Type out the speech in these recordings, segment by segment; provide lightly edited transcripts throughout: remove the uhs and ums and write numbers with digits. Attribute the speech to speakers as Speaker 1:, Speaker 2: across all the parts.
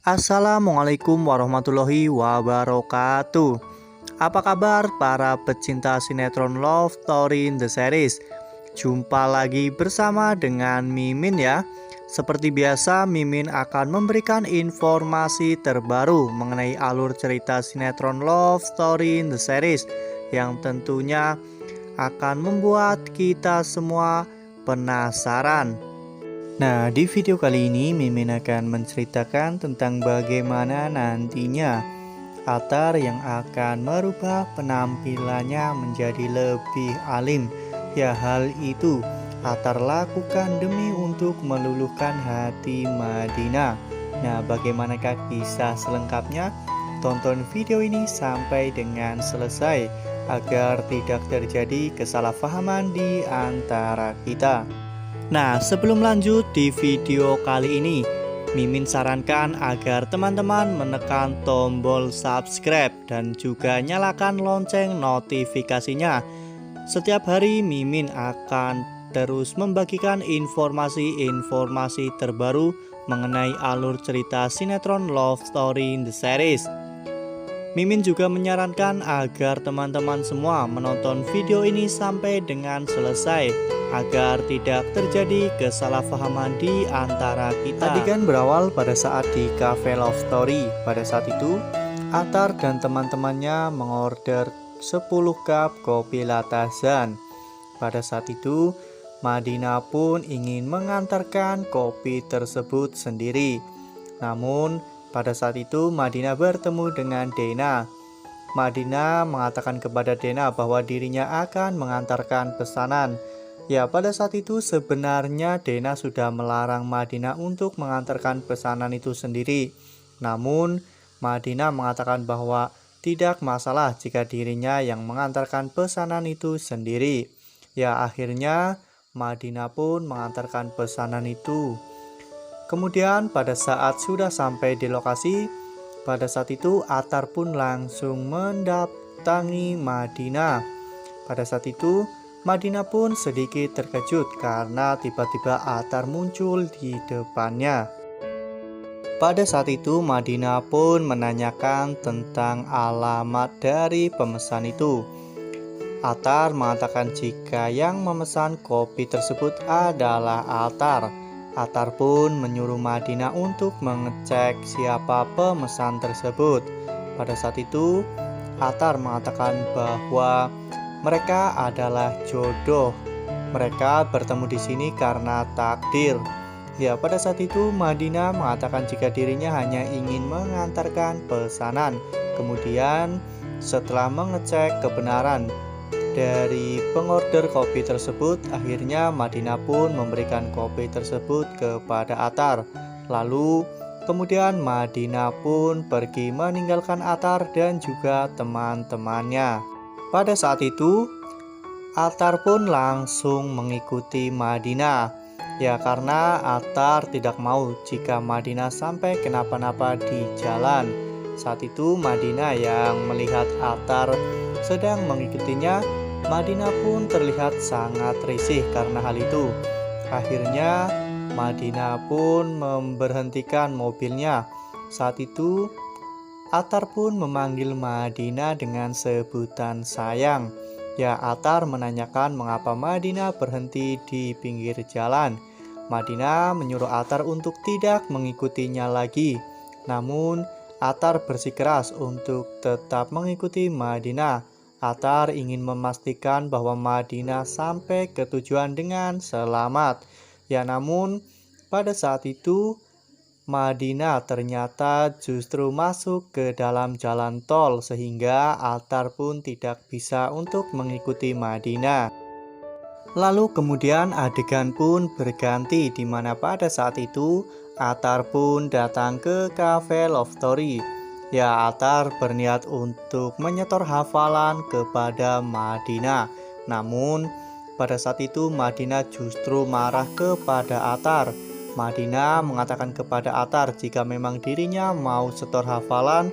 Speaker 1: Assalamualaikum warahmatullahi wabarakatuh. Apa kabar para pecinta sinetron Love Story in the Series? Jumpa lagi bersama dengan Mimin ya. Seperti biasa, Mimin akan memberikan informasi terbaru mengenai alur cerita sinetron Love Story in the Series yang tentunya akan membuat kita semua penasaran. Nah, di video kali ini Mimin akan menceritakan tentang bagaimana nantinya Atar yang akan merubah penampilannya menjadi lebih alim. Ya, hal itu Atar lakukan demi untuk meluluhkan hati Madinah. Nah, bagaimanakah kisah selengkapnya? Tonton video ini sampai dengan selesai agar tidak terjadi kesalahpahaman di antara kita. Nah, sebelum lanjut di video kali ini, Mimin sarankan agar teman-teman menekan tombol subscribe dan juga nyalakan lonceng notifikasinya. Setiap hari Mimin akan terus membagikan informasi-informasi terbaru mengenai alur cerita sinetron Love Story in the Series. Mimin juga menyarankan agar teman-teman semua menonton video ini sampai dengan selesai agar tidak terjadi kesalahpahaman di antara kita. Adegan berawal pada saat di Cafe Love Story. Pada saat itu, Atar dan teman-temannya mengorder 10 cup kopi Latazan. Pada saat itu, Madinah pun ingin mengantarkan kopi tersebut sendiri. Namun, pada saat itu Madinah bertemu dengan Dena. Madinah mengatakan kepada Dena bahwa dirinya akan mengantarkan pesanan. Ya, pada saat itu sebenarnya Dena sudah melarang Madinah untuk mengantarkan pesanan itu sendiri. Namun, Madinah mengatakan bahwa tidak masalah jika dirinya yang mengantarkan pesanan itu sendiri. Ya, akhirnya Madinah pun mengantarkan pesanan itu. Kemudian pada saat sudah sampai di lokasi, pada saat itu Atar pun langsung mendatangi Madinah. Pada saat itu Madinah pun sedikit terkejut karena tiba-tiba Atar muncul di depannya. Pada saat itu Madinah pun menanyakan tentang alamat dari pemesan itu. Atar mengatakan jika yang memesan kopi tersebut adalah Atar. Atar pun menyuruh Madinah untuk mengecek siapa pemesan tersebut. Pada saat itu, Atar mengatakan bahwa mereka adalah jodoh. Mereka bertemu di sini karena takdir. Ya, pada saat itu Madinah mengatakan jika dirinya hanya ingin mengantarkan pesanan. Kemudian, setelah mengecek kebenaran dari pengorder kopi tersebut, akhirnya Madinah pun memberikan kopi tersebut kepada Atar. Lalu kemudian Madinah pun pergi meninggalkan Atar dan juga teman-temannya. Pada saat itu Atar pun langsung mengikuti Madinah. Ya, karena Atar tidak mau jika Madinah sampai kenapa-napa di jalan. Saat itu Madinah yang melihat Atar sedang mengikutinya, Madinah pun terlihat sangat risih karena hal itu. Akhirnya Madinah pun memberhentikan mobilnya. Saat itu Atar pun memanggil Madinah dengan sebutan sayang. Ya, Atar menanyakan mengapa Madinah berhenti di pinggir jalan. Madinah menyuruh Atar untuk tidak mengikutinya lagi. Namun Atar bersikeras untuk tetap mengikuti Madinah. Atar ingin memastikan bahwa Madinah sampai ke tujuan dengan selamat. Ya, namun pada saat itu Madinah ternyata justru masuk ke dalam jalan tol sehingga Atar pun tidak bisa untuk mengikuti Madinah. Lalu kemudian adegan pun berganti di mana pada saat itu Atar pun datang ke Cafe Love Story. Ya, Atar berniat untuk menyetor hafalan kepada Madinah. Namun, pada saat itu Madinah justru marah kepada Atar. Madinah mengatakan kepada Atar jika memang dirinya mau setor hafalan,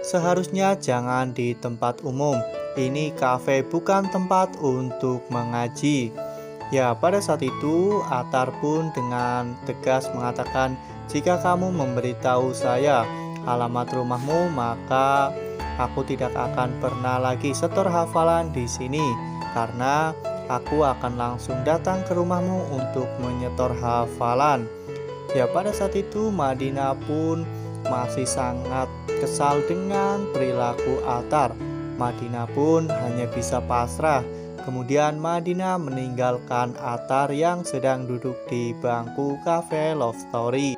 Speaker 1: seharusnya jangan di tempat umum. Ini kafe bukan tempat untuk mengaji. Ya, pada saat itu Atar pun dengan tegas mengatakan Jika kamu memberitahu saya alamat rumahmu, maka aku tidak akan pernah lagi setor hafalan di sini, karena aku akan langsung datang ke rumahmu untuk menyetor hafalan. Ya, pada saat itu Madinah pun masih sangat kesal dengan perilaku Atar. Madinah pun hanya bisa pasrah. Kemudian Madinah meninggalkan Atar yang sedang duduk di bangku cafe Love Story.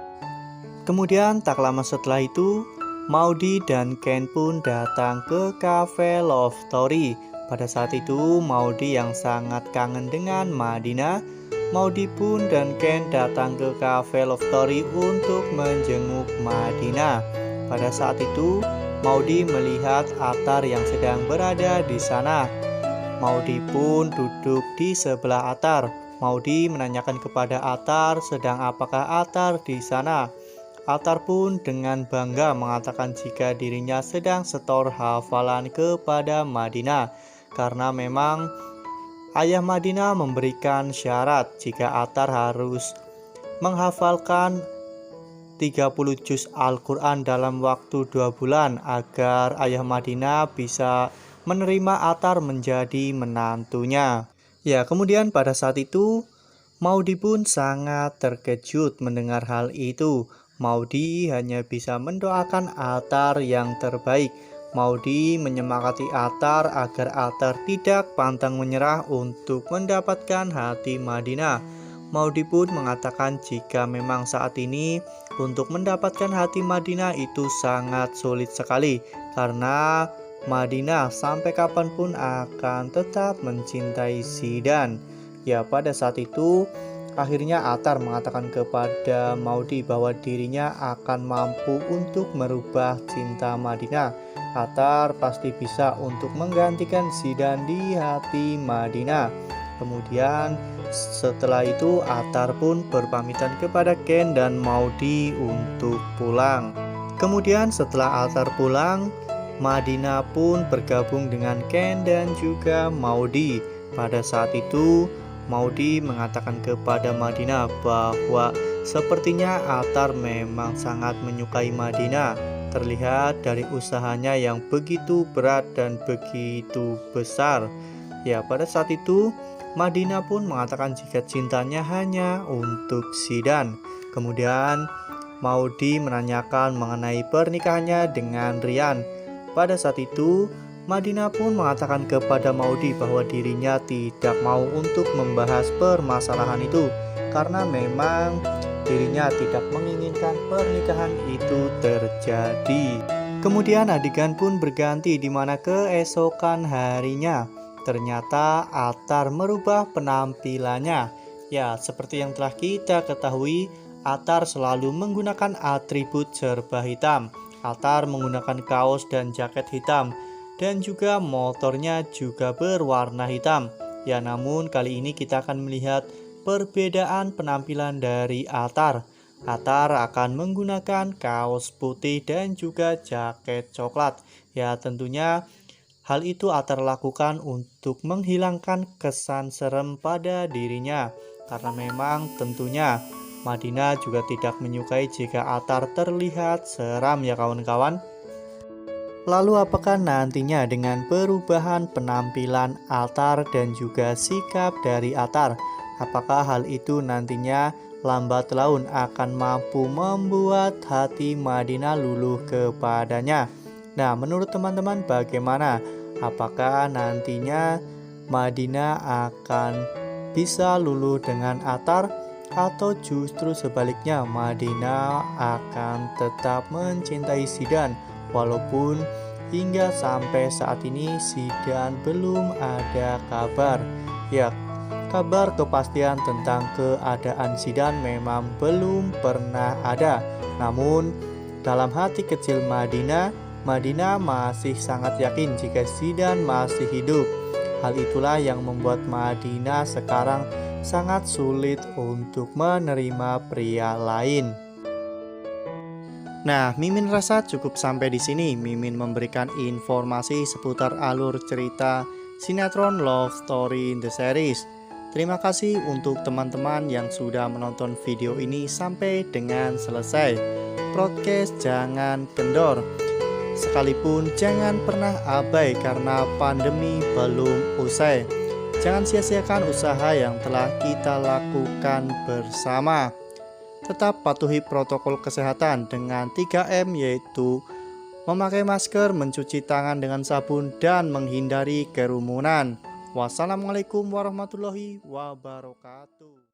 Speaker 1: Kemudian tak lama setelah itu, Maudy dan Ken pun datang ke cafe Love Story. Pada saat itu Maudy yang sangat kangen dengan Madinah. Maudy pun dan Ken datang ke cafe Love Story untuk menjenguk Madinah. Pada saat itu Maudy melihat Atar yang sedang berada di sana. Maudy pun duduk di sebelah Atar. Maudy menanyakan kepada Atar sedang apakah Atar di sana. Atar pun dengan bangga mengatakan jika dirinya sedang setor hafalan kepada Madinah, karena memang ayah Madinah memberikan syarat jika Atar harus menghafalkan 30 juz Al-Quran dalam waktu 2 bulan agar ayah Madinah bisa menerima Atar menjadi menantunya. Ya, kemudian pada saat itu Maudy pun sangat terkejut mendengar hal itu. Maudy hanya bisa mendoakan Atar yang terbaik. Maudy menyemangati Atar agar Atar tidak pantang menyerah untuk mendapatkan hati Madinah. Maudy pun mengatakan jika memang saat ini untuk mendapatkan hati Madinah itu sangat sulit sekali, karena Madinah sampai kapanpun akan tetap mencintai Zidan. Ya, pada saat itu akhirnya Atar mengatakan kepada Maudy bahwa dirinya akan mampu untuk merubah cinta Madinah. Atar pasti bisa untuk menggantikan Zidan di hati Madinah. Kemudian setelah itu Atar pun berpamitan kepada Ken dan Maudy untuk pulang. Kemudian setelah Atar pulang, Madinah pun bergabung dengan Ken dan juga Maudy. Pada saat itu Maudy mengatakan kepada Madinah bahwa sepertinya Atar memang sangat menyukai Madinah. Terlihat dari usahanya yang begitu berat dan begitu besar. Ya, pada saat itu Madinah pun mengatakan jika cintanya hanya untuk Zidan. Kemudian Maudy menanyakan mengenai pernikahannya dengan Ryan. Pada saat itu Madinah pun mengatakan kepada Maudy bahwa dirinya tidak mau untuk membahas permasalahan itu, karena memang dirinya tidak menginginkan pernikahan itu terjadi. Kemudian adegan pun berganti di mana keesokan harinya ternyata Atar merubah penampilannya. Ya, seperti yang telah kita ketahui, Atar selalu menggunakan atribut serba hitam. Atar menggunakan kaos dan jaket hitam, dan juga motornya juga berwarna hitam. Ya, namun kali ini kita akan melihat perbedaan penampilan dari Atar. Atar akan menggunakan kaos putih dan juga jaket coklat. Ya, tentunya hal itu Atar lakukan untuk menghilangkan kesan serem pada dirinya, karena memang tentunya Madinah juga tidak menyukai jika Atar terlihat seram ya kawan-kawan. Lalu apakah nantinya dengan perubahan penampilan Atar dan juga sikap dari Atar, apakah hal itu nantinya lambat laun akan mampu membuat hati Madinah luluh kepadanya? Nah, menurut teman-teman bagaimana? Apakah nantinya Madinah akan bisa luluh dengan Atar, atau justru sebaliknya Madinah akan tetap mencintai Zidan walaupun hingga sampai saat ini Zidan belum ada kabar? Ya, kabar kepastian tentang keadaan Zidan memang belum pernah ada. Namun dalam hati kecil Madinah masih sangat yakin jika Zidan masih hidup. Hal itulah yang membuat Madinah sekarang sangat sulit untuk menerima pria lain. Nah, Mimin rasa cukup sampai di sini. Mimin memberikan informasi seputar alur cerita sinetron Love Story in the Series. Terima kasih untuk teman-teman yang sudah menonton video ini sampai dengan selesai. Podcast jangan kendor. Sekalipun jangan pernah abai karena pandemi belum usai. Jangan sia-siakan usaha yang telah kita lakukan bersama. Tetap patuhi protokol kesehatan dengan 3M, yaitu memakai masker, mencuci tangan dengan sabun, dan menghindari kerumunan. Wassalamualaikum warahmatullahi wabarakatuh.